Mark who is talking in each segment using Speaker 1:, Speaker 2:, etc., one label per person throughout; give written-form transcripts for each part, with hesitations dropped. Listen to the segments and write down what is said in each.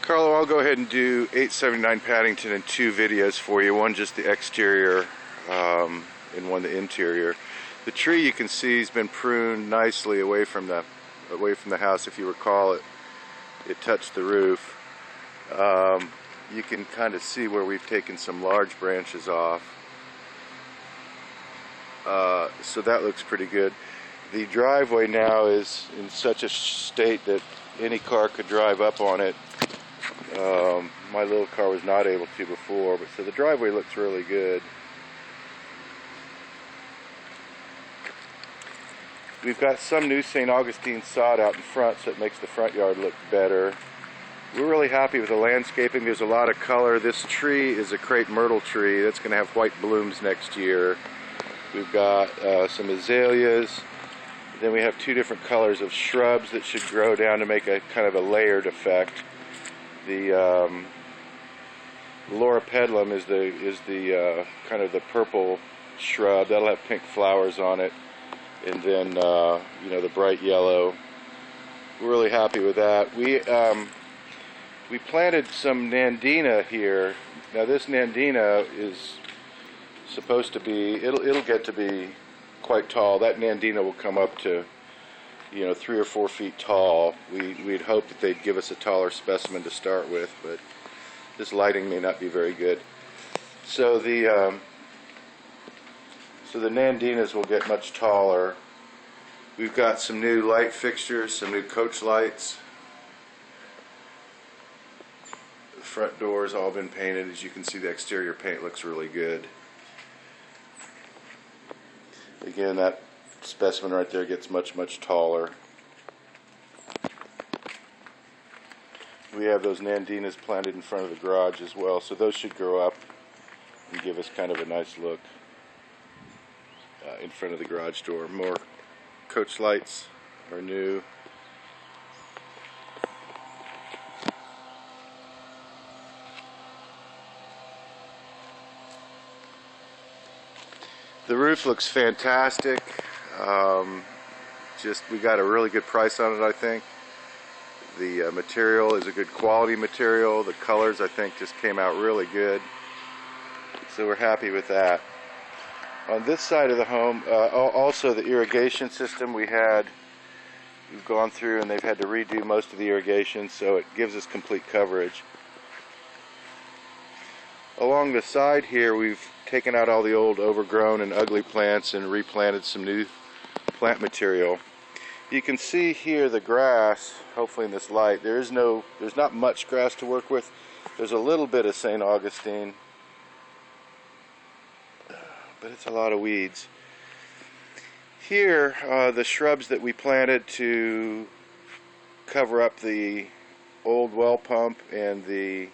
Speaker 1: Carlo, I'll go ahead and do 879 Paddington in two videos for you. One just the exterior and one the interior. The tree you can see has been pruned nicely away from the house. If you recall, it touched the roof. You can kind of see where we've taken some large branches off. So that looks pretty good. The driveway now is in such a state that any car could drive up on it. My little car was not able to before, but so the driveway looks really good. We've got some new St. Augustine sod out in front, so it makes the front yard look better. We're really happy with the landscaping. There's a lot of color. This tree is a crepe myrtle tree that's going to have white blooms next year. We've got some azaleas. Then we have two different colors of shrubs that should grow down to make a kind of a layered effect. The Loropetalum is the kind of the purple shrub that'll have pink flowers on it, and then you know, the bright yellow. We're really happy with that. We planted some nandina here. Now this nandina is supposed to be, it'll get to be quite tall. That nandina will come up to, you know, 3 or 4 feet tall. We'd hoped that they'd give us a taller specimen to start with, but this lighting may not be very good. So the nandinas will get much taller. We've got some new light fixtures, some new coach lights. The front door's all been painted. As you can see, the exterior paint looks really good. Again, that specimen right there gets much, much taller. We have those nandinas planted in front of the garage as well, so those should grow up and give us kind of a nice look in front of the garage door. More coach lights are new. The roof looks fantastic. We got a really good price on it, I think. The material is a good quality material. The colors, I think, just came out really good. So we're happy with that. On this side of the home, also the irrigation system we've gone through, and they've had to redo most of the irrigation, so it gives us complete coverage. Along the side here, we've taken out all the old overgrown and ugly plants and replanted some new plant material. You can see here the grass, hopefully in this light. There's not much grass to work with. There's a little bit of St. Augustine, but it's a lot of weeds. Here, the shrubs that we planted to cover up the old well pump and the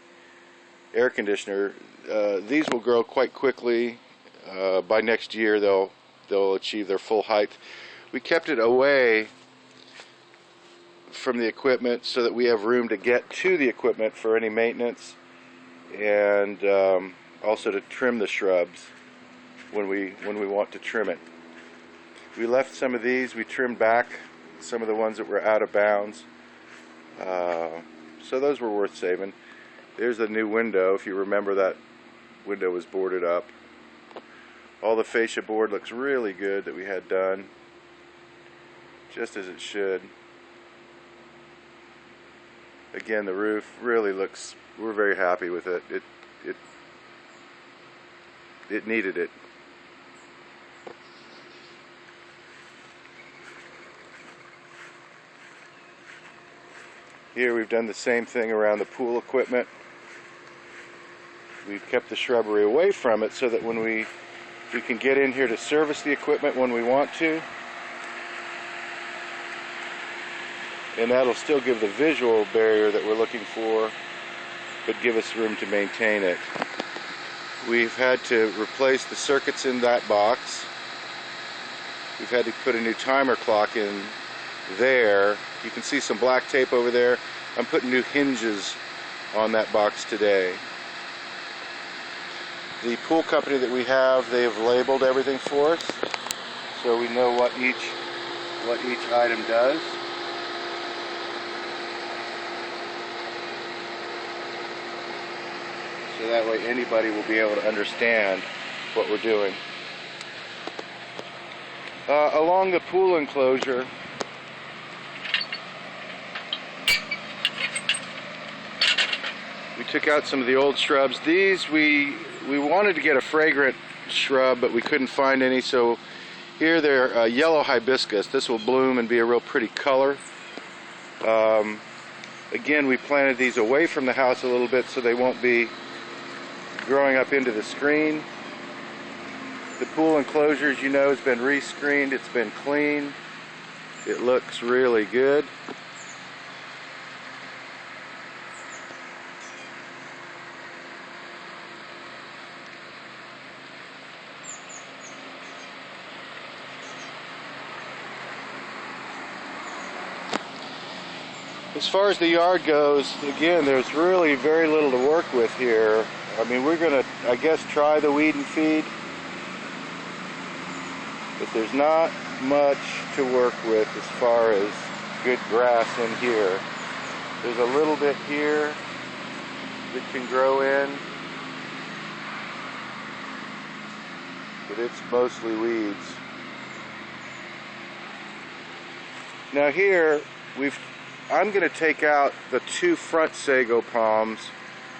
Speaker 1: air conditioner, these will grow quite quickly. By next year they'll achieve their full height. We kept it away from the equipment so that we have room to get to the equipment for any maintenance, and also to trim the shrubs when we want to trim it. We left some of these. We trimmed back some of the ones that were out of bounds, so those were worth saving. There's the new window. If you remember, that window was boarded up. All the fascia board looks really good that we had done, just as it should. Again, the roof really looks, we're very happy with it. It needed it. Here we've done the same thing around the pool equipment. We've kept the shrubbery away from it so that when we can get in here to service the equipment when we want to. And that'll still give the visual barrier that we're looking for, but give us room to maintain it. We've had to replace the circuits in that box. We've had to put a new timer clock in there. You can see some black tape over there. I'm putting new hinges on that box today. The pool company that we have, they have labeled everything for us, so we know what each item does. so that way anybody will be able to understand what we're doing. Along the pool enclosure, we took out some of the old shrubs. These we wanted to get a fragrant shrub, but we couldn't find any, so here they're yellow hibiscus. This will bloom and be a real pretty color. Again, we planted these away from the house a little bit so they won't be growing up into the screen. The pool enclosure, as you know, has been re-screened. It's been cleaned. It looks really good. As far as the yard goes, again, there's really very little to work with here. I mean, we're going to, I guess, try the weed and feed, but there's not much to work with as far as good grass in here. There's a little bit here that can grow in, but it's mostly weeds. Now here, I'm going to take out the two front sago palms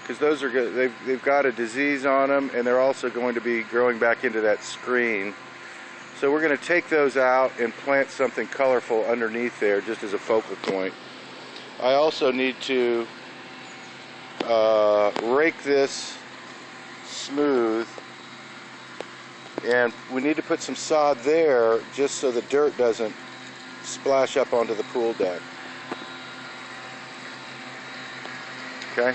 Speaker 1: because those are good. They've got a disease on them, and they're also going to be growing back into that screen. So we're going to take those out and plant something colorful underneath there just as a focal point. I also need to rake this smooth, and we need to put some sod there just so the dirt doesn't splash up onto the pool deck. Okay.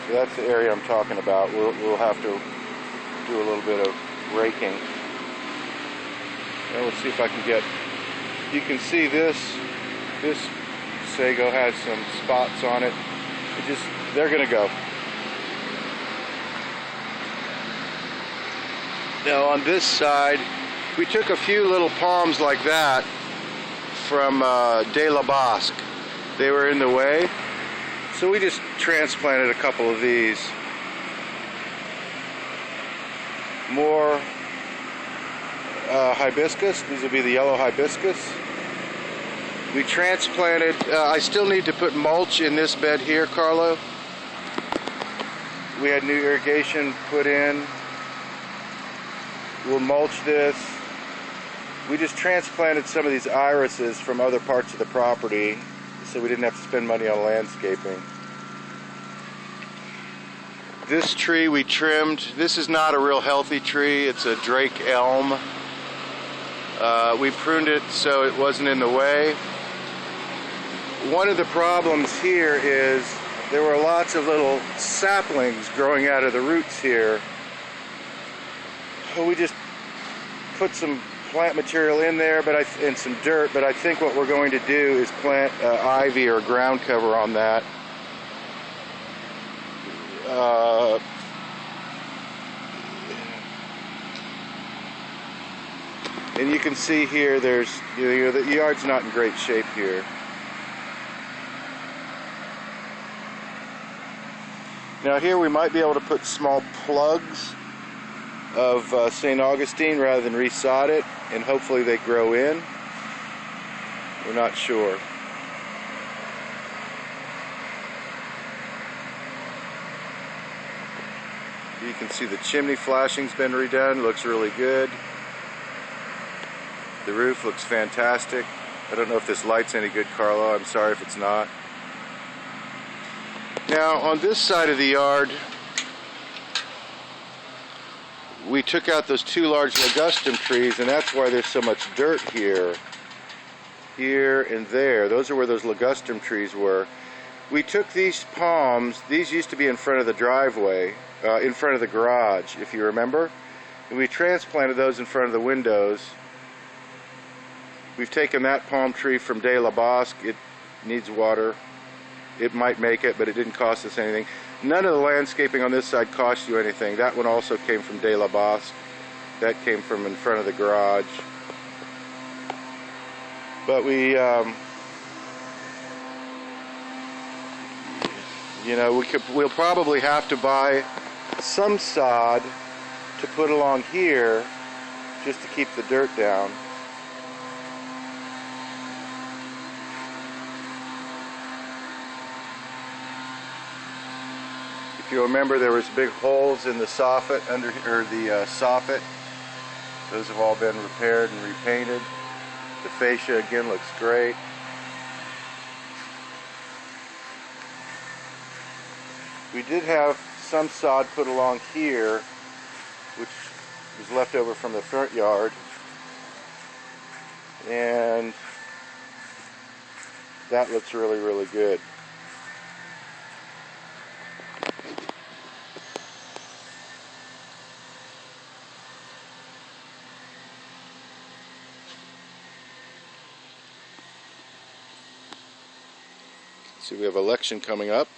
Speaker 1: So that's the area I'm talking about. We'll have to do a little bit of raking. Now let's see if I can get. You can see this sago has some spots on it. They're going to go. Now on this side, we took a few little palms like that from De La Bosque. They were in the way, so we just transplanted a couple of these. More hibiscus. These will be the yellow hibiscus. We transplanted, I still need to put mulch in this bed here, Carlo. We had new irrigation put in. We'll mulch this. We just transplanted some of these irises from other parts of the property so we didn't have to spend money on landscaping. This tree we trimmed. This is not a real healthy tree. It's a Drake elm. We pruned it so it wasn't in the way. One of the problems here is there were lots of little saplings growing out of the roots here. We just put some plant material in there and some dirt, but I think what we're going to do is plant ivy or ground cover on that. And you can see here the yard's not in great shape here. Now here we might be able to put small plugs of St. Augustine rather than resod it, and hopefully they grow in. We're not sure. You can see the chimney flashing's been redone, looks really good. The roof looks fantastic. I don't know if this light's any good, Carlo. I'm sorry if it's not. Now on this side of the yard, we took out those two large ligustum trees, and that's why there's so much dirt here and there. Those are where those ligustum trees were. We took these palms. These used to be in front of the driveway, in front of the garage, if you remember. And we transplanted those in front of the windows. We've taken that palm tree from De La Bosque. It needs water. it might make it, but it didn't cost us anything. None of the landscaping on this side cost you anything. That one also came from De La Bosque. That came from in front of the garage. But we, you know, we'll probably have to buy some sod to put along here just to keep the dirt down. If you remember, there was big holes in the soffit the soffit. Those have all been repaired and repainted. The fascia again looks great. We did have some sod put along here, which was left over from the front yard, and that looks really, really good. See, we have election coming up.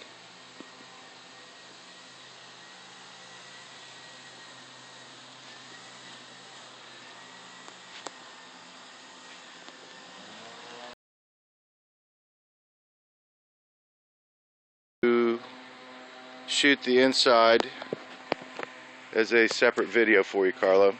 Speaker 1: To shoot the inside as a separate video for you, Carlo.